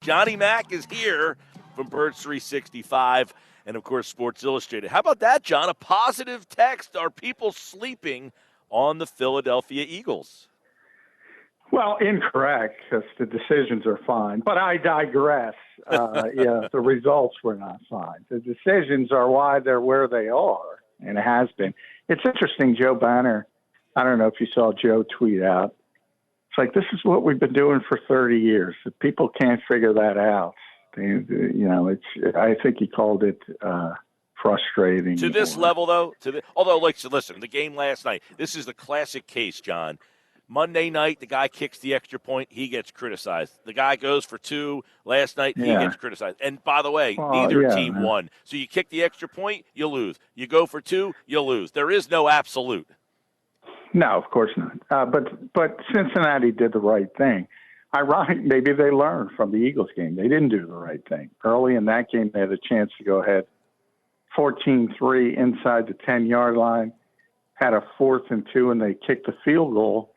Johnny Mack is here from Birds 365 and, of course, Sports Illustrated. How about that, John? A positive text. Are people sleeping on the Philadelphia Eagles? Well, incorrect, because the decisions are fine. But I digress. The results were not fine. The decisions are why they're where they are, and it has been. It's interesting, Joe Banner. I don't know if you saw Joe tweet out. It's like, this is what we've been doing for 30 years. If people can't figure that out, I think he called it frustrating. To this level, though, although, listen, the game last night, this is the classic case, John. Monday night, the guy kicks the extra point, he gets criticized. The guy goes for two last night, he gets criticized. And by the way, neither team won. So you kick the extra point, you lose. You go for two, you lose. There is no absolute. No, of course not. But Cincinnati did the right thing. Ironic, maybe they learned from the Eagles game. They didn't do the right thing. Early in that game, they had a chance to go ahead 14-3 inside the 10-yard line, had a 4th and 2, and they kicked the field goal.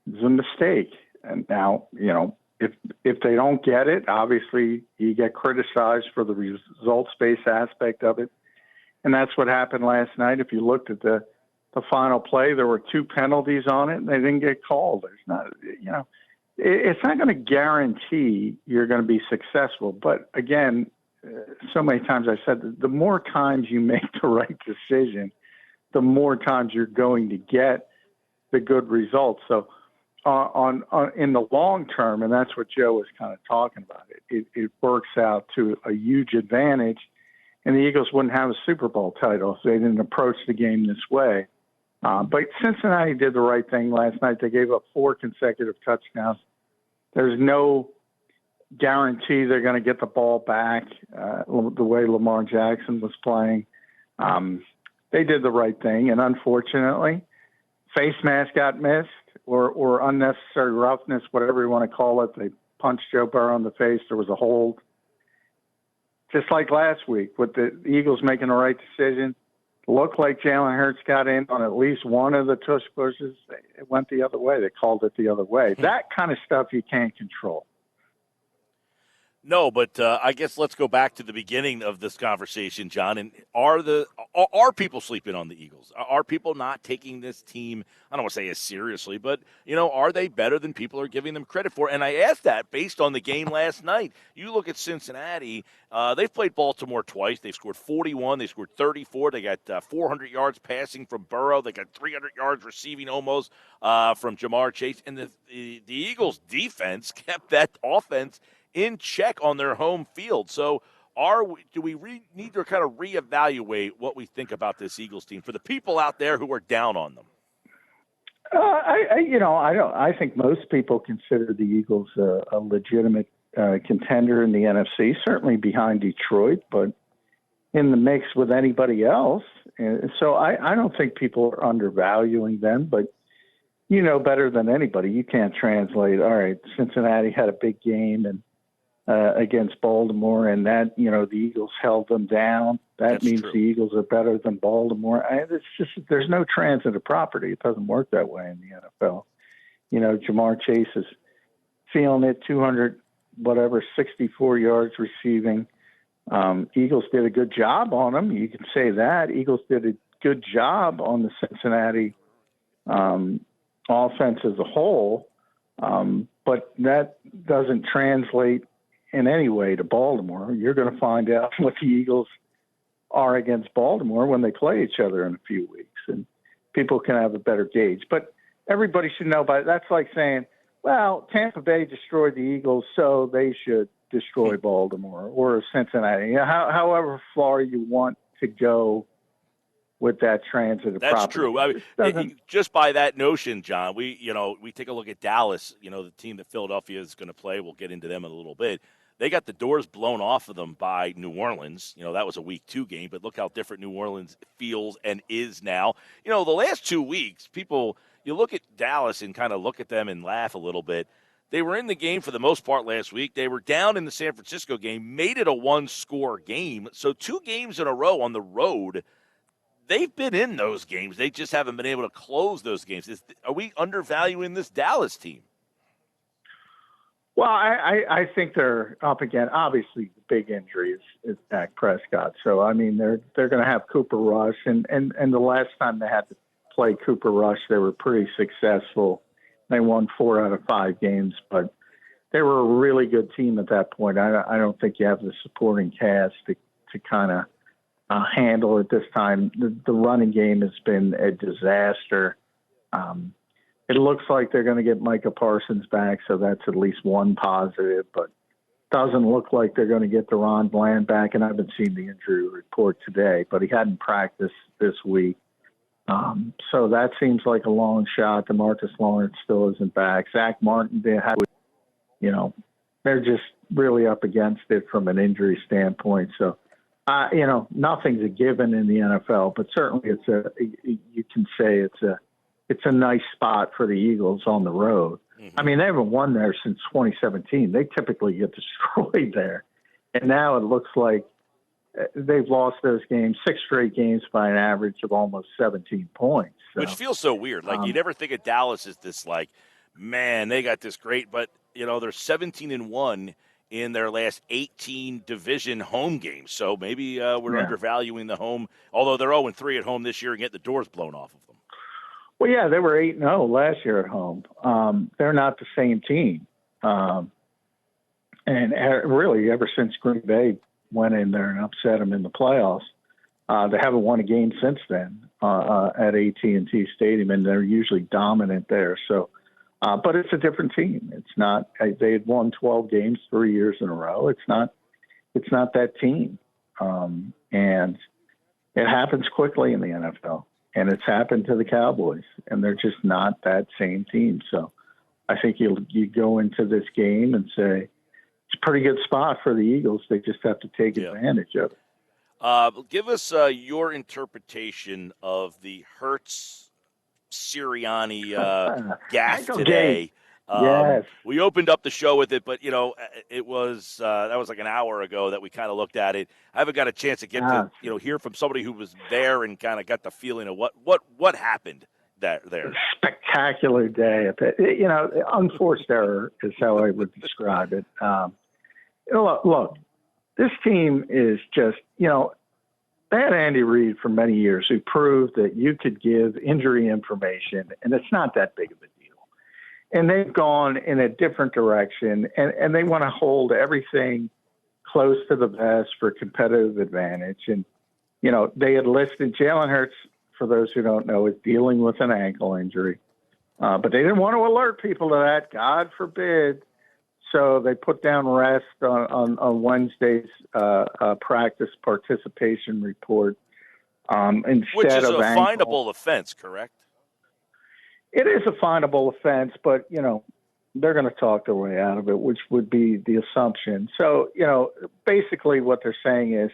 It was a mistake. And now, if they don't get it, obviously you get criticized for the results-based aspect of it. And that's what happened last night. If you looked at the final play, there were 2 penalties on it, and they didn't get called. There's not, it's not going to guarantee you're going to be successful. But again, so many times I said that the more times you make the right decision, the more times you're going to get the good results. So in the long term, and that's what Joe was kind of talking about, it works out to a huge advantage, and the Eagles wouldn't have a Super Bowl title if they didn't approach the game this way. But Cincinnati did the right thing last night. They gave up 4 consecutive touchdowns. There's no guarantee they're going to get the ball back the way Lamar Jackson was playing. They did the right thing, and unfortunately, face mask got missed or unnecessary roughness, whatever you want to call it. They punched Joe Burrow in the face. There was a hold. Just like last week with the Eagles making the right decision. Looked like Jalen Hurts got in on at least one of the tush pushes. It went the other way. They called it the other way. That kind of stuff you can't control. No, but I guess let's go back to the beginning of this conversation, John. And are people sleeping on the Eagles? Are people not taking this team, I don't want to say as seriously, but, are they better than people are giving them credit for? And I ask that based on the game last night. You look at Cincinnati, they've played Baltimore twice. They've scored 41. They scored 34. They got 400 yards passing from Burrow. They got 300 yards receiving almost from Jamar Chase. And the Eagles' defense kept that offense in check on their home field. So do we need to kind of reevaluate what we think about this Eagles team for the people out there who are down on them? I think most people consider the Eagles a legitimate contender in the NFC, certainly behind Detroit, but in the mix with anybody else. So I don't think people are undervaluing them, but better than anybody. You can't translate, all right, Cincinnati had a big game and against Baltimore, and that, the Eagles held them down. That's means true. The Eagles are better than Baltimore. It's just, there's no transitive property. It doesn't work that way in the NFL. Jamar Chase is feeling it, 64 yards receiving. Eagles did a good job on them. You can say that. Eagles did a good job on the Cincinnati offense as a whole, but that doesn't translate in any way to Baltimore. You're going to find out what the Eagles are against Baltimore when they play each other in a few weeks, and people can have a better gauge. But everybody should know that's like saying, well, Tampa Bay destroyed the Eagles, so they should destroy Baltimore or Cincinnati. However far you want to go with that transitive That's property. true. Just by that notion, John, we take a look at Dallas, the team that Philadelphia is going to play. We'll get into them in a little bit. They got the doors blown off of them by New Orleans. That was a week 2 game, but look how different New Orleans feels and is now. The last 2 weeks, you look at Dallas and kind of look at them and laugh a little bit. They were in the game for the most part last week. They were down in the San Francisco game, made it a 1-score game. So 2 games in a row on the road. They've been in those games. They just haven't been able to close those games. Are we undervaluing this Dallas team? Well, I think they're up again. Obviously, the big injury is Dak Prescott. So I mean, they're going to have Cooper Rush, and the last time they had to play Cooper Rush, they were pretty successful. They won 4 out of 5 games, but they were a really good team at that point. I don't think you have the supporting cast to kind of handle it this time. The running game has been a disaster. It looks like they're going to get Micah Parsons back, so that's at least one positive, but doesn't look like they're going to get Deron Bland back, and I haven't seen the injury report today, but he hadn't practiced this week. So that seems like a long shot. DeMarcus Lawrence still isn't back. Zach Martin, they're just really up against it from an injury standpoint. So, nothing's a given in the NFL, but certainly you can say it's a nice spot for the Eagles on the road. Mm-hmm. I mean, they haven't won there since 2017. They typically get destroyed there. And now it looks like they've lost those games, 6 straight games by an average of almost 17 points. So, which feels so weird. Like, you never think of Dallas as this, like, man, they got this great, but, they're 17-1 in their last 18 division home games. So maybe we're undervaluing the home, although they're 0-3 at home this year and get the doors blown off of them. Well, yeah, they were 8-0 last year at home. They're not the same team. And really, ever since Green Bay went in there and upset them in the playoffs, they haven't won a game since then at AT&T Stadium, and they're usually dominant there. So, but it's a different team. It's not. They had won 12 games 3 years in a row. It's not that team, and it happens quickly in the NFL. And it's happened to the Cowboys, and they're just not that same team. So I think you go into this game and say it's a pretty good spot for the Eagles. They just have to take advantage of it. Give us your interpretation of the Hurts Siranni gaffe today. Yes. We opened up the show with it, but it was that was like an hour ago that we kind of looked at it. I haven't got a chance to get to hear from somebody who was there and kind of got the feeling of what happened there. Spectacular day. Unforced error is how I would describe it. Look, this team is just they had Andy Reid for many years who proved that you could give injury information, and it's not that big of a deal. And they've gone in a different direction, and they want to hold everything close to the vest for competitive advantage. And, they had listed Jalen Hurts, for those who don't know, is dealing with an ankle injury. But they didn't want to alert people to that, God forbid. So they put down rest on Wednesday's practice participation report instead which is of a ankle. finable offense, correct? It is a finable offense, but, they're going to talk their way out of it, which would be the assumption. So, basically what they're saying is,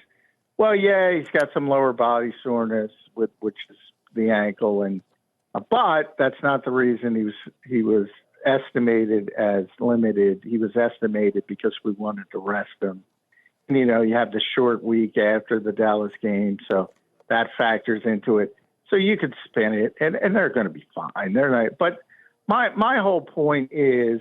well, yeah, he's got some lower body soreness, which is the ankle, but that's not the reason he was estimated as limited. He was estimated because we wanted to rest him. And, you have the short week after the Dallas game, so that factors into it. So you could spin it, and they're going to be fine. They're not, but my whole point is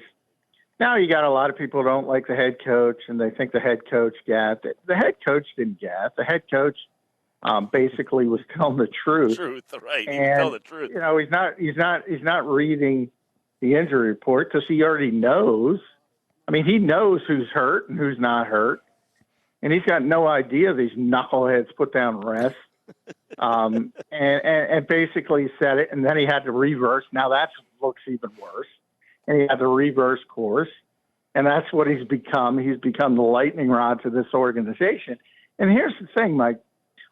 now you got a lot of people who don't like the head coach, and they think the head coach gaffed. The head coach didn't gaff. The head coach basically was telling the truth. Right? He and, tell the truth. He's not reading the injury report because he already knows. I mean, he knows who's hurt and who's not hurt, and he's got no idea these knuckleheads put down rest. And basically said it, and then he had to reverse. Now that looks even worse. And he had to reverse course, and that's what he's become. He's become the lightning rod to this organization. And here's the thing, Mike.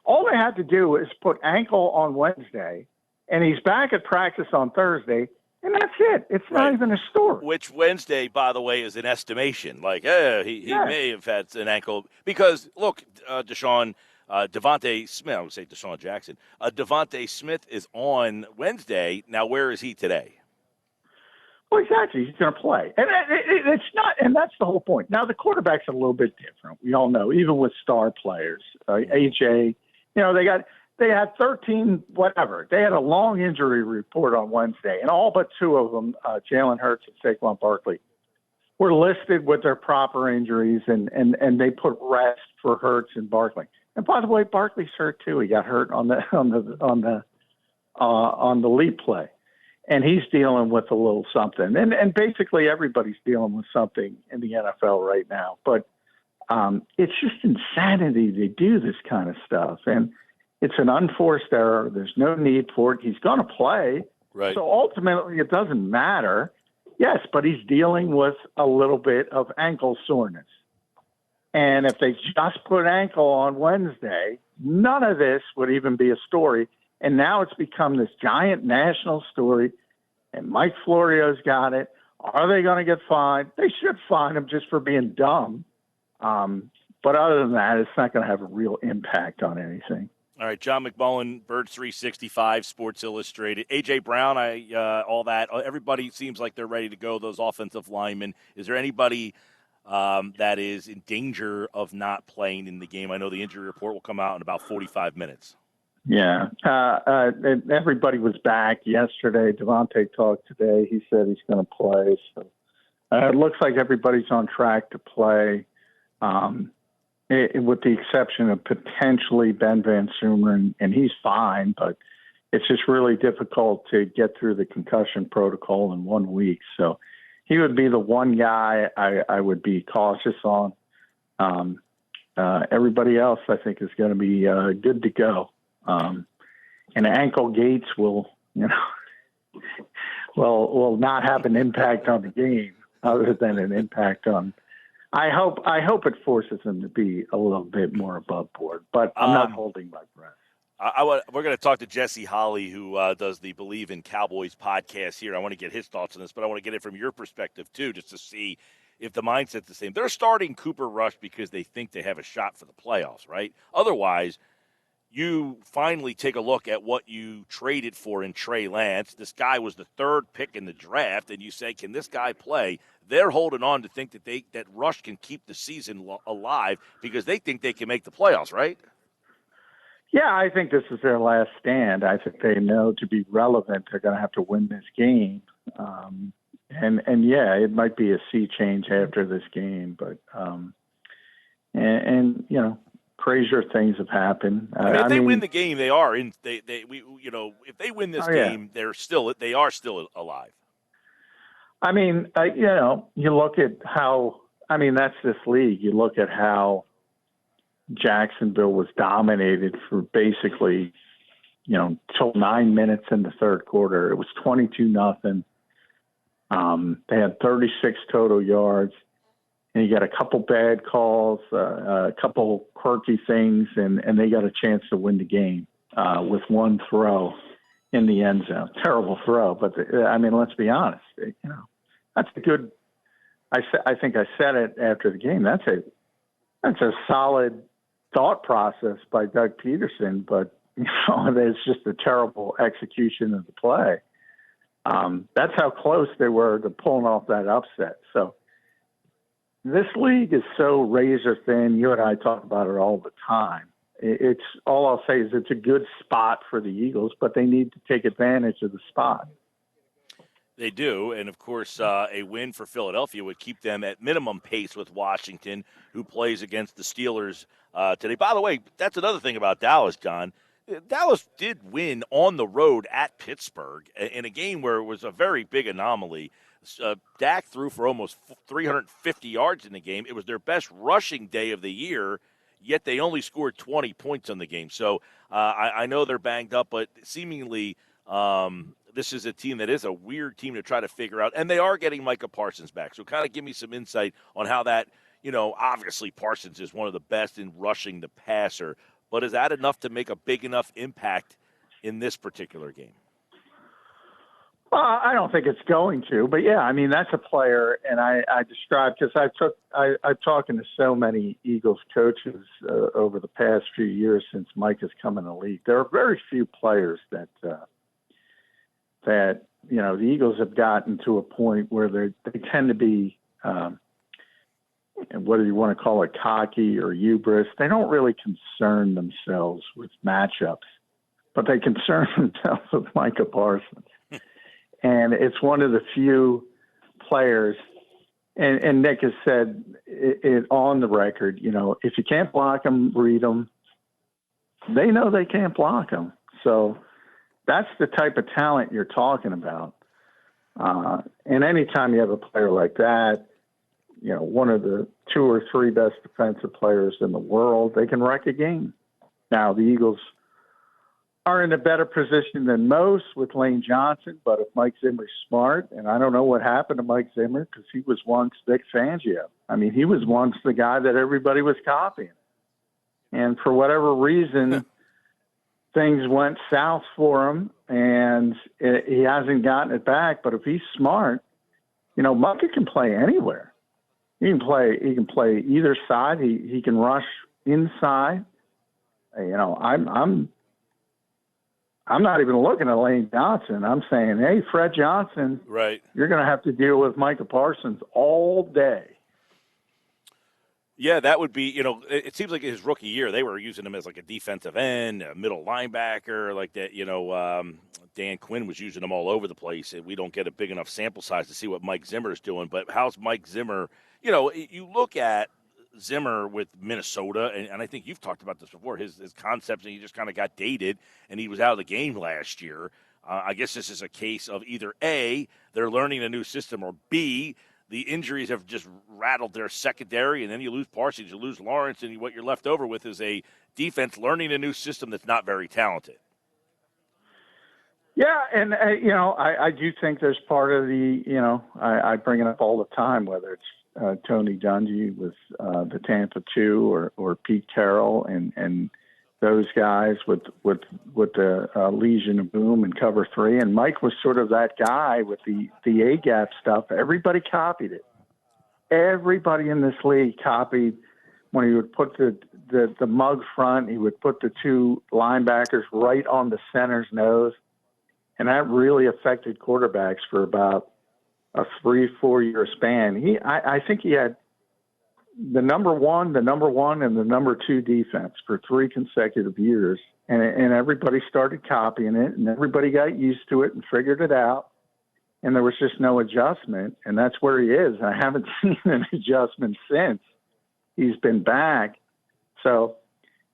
All they had to do is put ankle on Wednesday, and he's back at practice on Thursday, and that's it. It's not even a story. Which Wednesday, by the way, is an estimation. Like, he may have had an ankle. Because, look, Devontae Smith, I would say Deshaun Jackson. Devontae Smith is on Wednesday. Now, where is he today? Well, exactly. He's going to play. And it's not, and that's the whole point. Now, the quarterback's a little bit different. We all know, even with star players. AJ, they had 13, whatever. They had a long injury report on Wednesday, and all but 2 of them, Jalen Hurts and Saquon Barkley, were listed with their proper injuries, and they put rest for Hurts and Barkley. And by the way, Barkley's hurt too. He got hurt on the leap play, and he's dealing with a little something. And basically everybody's dealing with something in the NFL right now. But it's just insanity to do this kind of stuff, and it's an unforced error. There's no need for it. He's going to play, right? So ultimately it doesn't matter. Yes, but he's dealing with a little bit of ankle soreness. And if they just put ankle on Wednesday, none of this would even be a story. And now it's become this giant national story, and Mike Florio's got it. Are they going to get fined? They should fine him just for being dumb. But other than that, it's not going to have a real impact on anything. All right, John McMullen, Birds 365, Sports Illustrated. A.J. Brown, all that. Everybody seems like they're ready to go, those offensive linemen. Is there anybody that is in danger of not playing in the game? I know the injury report will come out in about 45 minutes. Yeah. Everybody was back yesterday. Devontae talked today. He said he's going to play. So it looks like everybody's on track to play. With the exception of potentially Ben Van Sumeren, and he's fine, but it's just really difficult to get through the concussion protocol in 1 week. So he would be the one guy I would be cautious on. Everybody else, I think, is going to be good to go. And ankle gates will not have an impact on the game other than an impact on. I hope it forces them to be a little bit more above board, but I'm not holding my breath. We're going to talk to Jesse Holley, who does the Believe in Cowboys podcast here. I want to get his thoughts on this, but I want to get it from your perspective, too, just to see if the mindset's the same. They're starting Cooper Rush because they think they have a shot for the playoffs, right? Otherwise, you finally take a look at what you traded for in Trey Lance. This guy was the third pick in the draft, and you say, can this guy play? They're holding on to think that Rush can keep the season alive because they think they can make the playoffs, right? Yeah, I think this is their last stand. I think they know to be relevant, they're going to have to win this game. And yeah, it might be a sea change after this game, but crazier things have happened. If they win the game, they are in. If they win this game, they are still alive. I mean, you look at how. I mean, that's this league. You look at how Jacksonville was dominated for basically, till 9 minutes in the third quarter. It was 22-0. They had 36 total yards. And you got a couple bad calls, a couple quirky things, and they got a chance to win the game with one throw in the end zone. Terrible throw, but let's be honest. That's a good. I think I said it after the game. That's a solid thought process by Doug Peterson, but it's just a terrible execution of the play. That's how close they were to pulling off that upset. So. This league is so razor thin. You and I talk about it all the time. It's all I'll say is it's a good spot for the Eagles, but they need to take advantage of the spot. They do, and of course, a win for Philadelphia would keep them at minimum pace with Washington, who plays against the Steelers today. By the way, that's another thing about Dallas, John. Dallas did win on the road at Pittsburgh in a game where it was a very big anomaly. Dak threw for almost 350 yards in the game. It was their best rushing day of the year, yet they only scored 20 points on the game. So I know they're banged up, but seemingly this is a team that is a weird team to try to figure out. And they are getting Micah Parsons back. So kind of give me some insight on how that, obviously Parsons is one of the best in rushing the passer. But is that enough to make a big enough impact in this particular game? I don't think it's going to, but yeah, that's a player, and I described because I've talking to so many Eagles coaches over the past few years since Mike has come in the league. There are very few players that the Eagles have gotten to a point where they tend to be, whether you want to call it cocky or hubris, they don't really concern themselves with matchups, but they concern themselves with Micah Parsons. And it's one of the few players, and Nick has said it on the record, if you can't block them, read them. They know they can't block them. So that's the type of talent you're talking about. And anytime you have a player like that, one of the 2 or 3 best defensive players in the world, they can wreck a game. Now, the Eagles are in a better position than most with Lane Johnson, but if Mike Zimmer's smart, and I don't know what happened to Mike Zimmer because he was once Vic Fangio. I mean, he was once the guy that everybody was copying. And for whatever reason, things went south for him, and he hasn't gotten it back. But if he's smart, Micah can play anywhere. He can play either side. He can rush inside. I'm not even looking at Lane Johnson. I'm saying, hey, Fred Johnson, right? You're going to have to deal with Micah Parsons all day. Yeah, that would be, it seems like his rookie year, they were using him as like a defensive end, a middle linebacker, like that, Dan Quinn was using him all over the place, and we don't get a big enough sample size to see what Mike Zimmer is doing. But how's Mike Zimmer, you look at Zimmer with Minnesota, and I think you've talked about this before, his concepts, and he just kind of got dated, and he was out of the game last year. I guess this is a case of either A, they're learning a new system, or B, the injuries have just rattled their secondary, and then you lose Parsons, you lose Lawrence, and what you're left over with is a defense learning a new system that's not very talented. Yeah, and, I do think there's part of the, I bring it up all the time, whether it's Tony Dungy with the Tampa 2 or Pete Carroll and those guys with the Legion of Boom and Cover 3. And Mike was sort of that guy with the A-gap stuff. Everybody copied it. Everybody in this league copied when he would put the mug front, he would put the 2 linebackers right on the center's nose. And that really affected quarterbacks for about a 3-4 year span. I think he had the number one, and the number 2 defense for 3 consecutive years. And everybody started copying it, and everybody got used to it and figured it out. And there was just no adjustment. And that's where he is. I haven't seen an adjustment since he's been back. So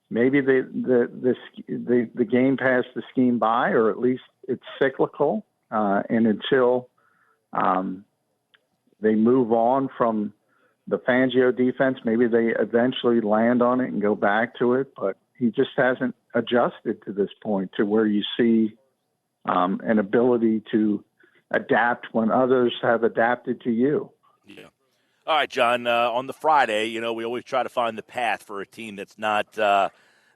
maybe the game passed the scheme by, or at least it's cyclical. And until they move on from the Fangio defense, maybe they eventually land on it and go back to it. But he just hasn't adjusted to this point to where you see an ability to adapt when others have adapted to you. Yeah. All right, John, on the Friday, we always try to find the path for a team that's not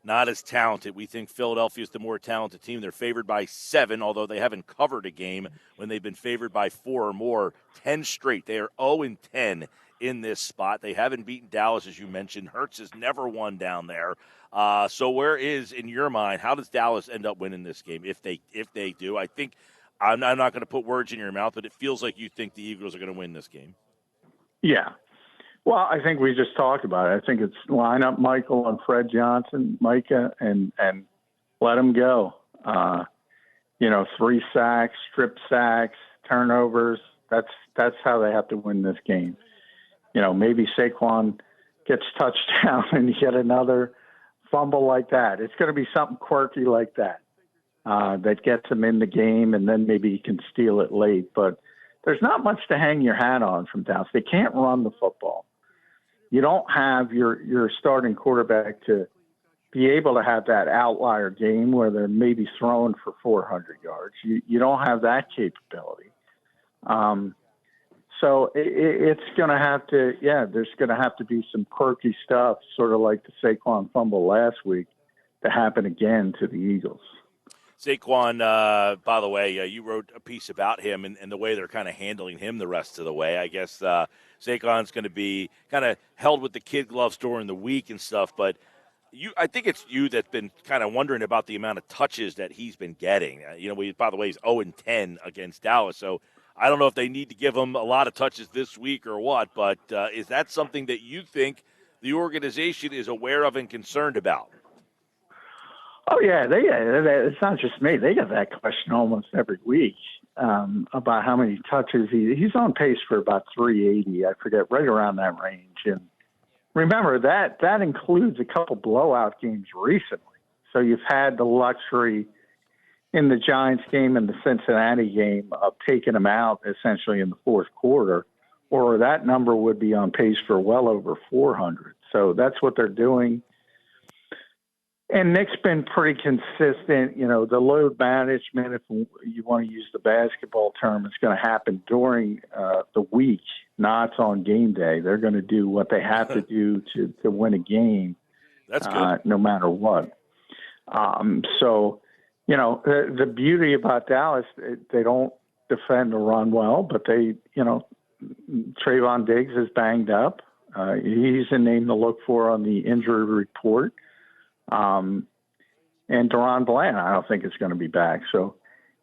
as talented. We think Philadelphia is the more talented team. They're favored by 7, although they haven't covered a game when they've been favored by 4 or more. 10 straight. They are 0-10 in this spot. They haven't beaten Dallas, as you mentioned. Hurts has never won down there. So where is, in your mind, how does Dallas end up winning this game if they do? I think I'm not going to put words in your mouth, but it feels like you think the Eagles are going to win this game. Yeah. Well, I think we just talked about it. I think it's line up Michael and Fred Johnson, Micah, and let them go. 3 sacks, strip sacks, turnovers. That's how they have to win this game. Maybe Saquon gets touchdown and you get another fumble like that. It's going to be something quirky like that that gets him in the game, and then maybe he can steal it late. But there's not much to hang your hat on from Dallas. They can't run the football. You don't have your starting quarterback to be able to have that outlier game where they're maybe throwing for 400 yards. You don't have that capability. So it's going to have to, there's going to have to be some quirky stuff, sort of like the Saquon fumble last week, to happen again to the Eagles. Saquon, by the way, you wrote a piece about him and the way they're kind of handling him the rest of the way. I guess Saquon's going to be kind of held with the kid gloves during the week and stuff, but I think it's you that's been kind of wondering about the amount of touches that he's been getting. By the way, he's 0-10 against Dallas, so I don't know if they need to give him a lot of touches this week or what, but is that something that you think the organization is aware of and concerned about? Oh, yeah. It's not just me. They get that question almost every week. about how many touches he's on pace for about 380. I forget, right around that range. And remember that includes a couple blowout games recently. So you've had the luxury in the Giants game and the Cincinnati game of taking him out essentially in the fourth quarter, or that number would be on pace for well over 400. So that's what they're doing. And Nick's been pretty consistent. You know, the load management, if you want to use the basketball term, is going to happen during the week, not on game day. They're going to do what they have to do to win a game. That's good. No matter what. So, you know, the beauty about Dallas, they don't defend the run well, but they, you know, Trayvon Diggs is banged up. He's a name to look for on the injury report. And Deron Bland, I don't think it's going to be back. So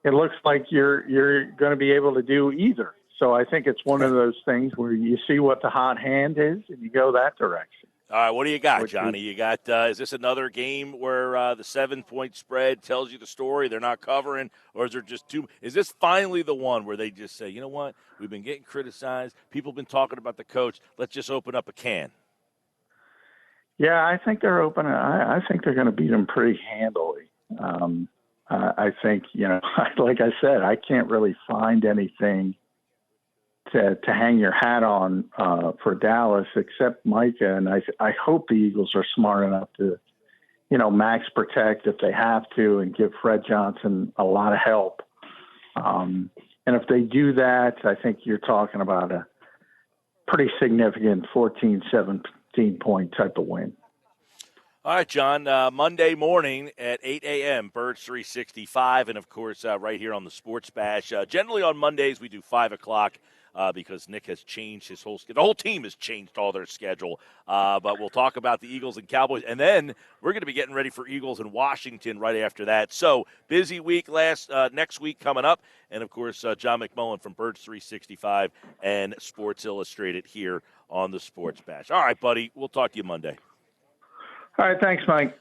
it looks like you're going to be able to do either. So I think it's one of those things where you see what the hot hand is and you go that direction. All right, what do you got, Johnny? You got is this another game where the 7-point spread tells you the story? They're not covering, or is there just two? Is this finally the one where they just say, you know what, we've been getting criticized, people have been talking about the coach, let's just open up a can? Yeah, I think they're open. I think they're going to beat them pretty handily. I think, you know, like I said, I can't really find anything to hang your hat on for Dallas except Micah. And I hope the Eagles are smart enough to, you know, max protect if they have to and give Fred Johnson a lot of help. And if they do that, I think you're talking about a pretty significant 14, 17-point type of win. All right, John, Monday morning at 8 a.m., Birds 365, and, of course, right here on the Sports Bash. Generally on Mondays we do 5 o'clock because Nick has changed his whole schedule. The whole team has changed all their schedule. But we'll talk about the Eagles and Cowboys, and then we're going to be getting ready for Eagles and Washington right after that. So busy week next week coming up, and, of course, John McMullen from Birds 365 and Sports Illustrated here on the Sports Bash. All right, buddy, we'll talk to you Monday. All right, thanks, Mike.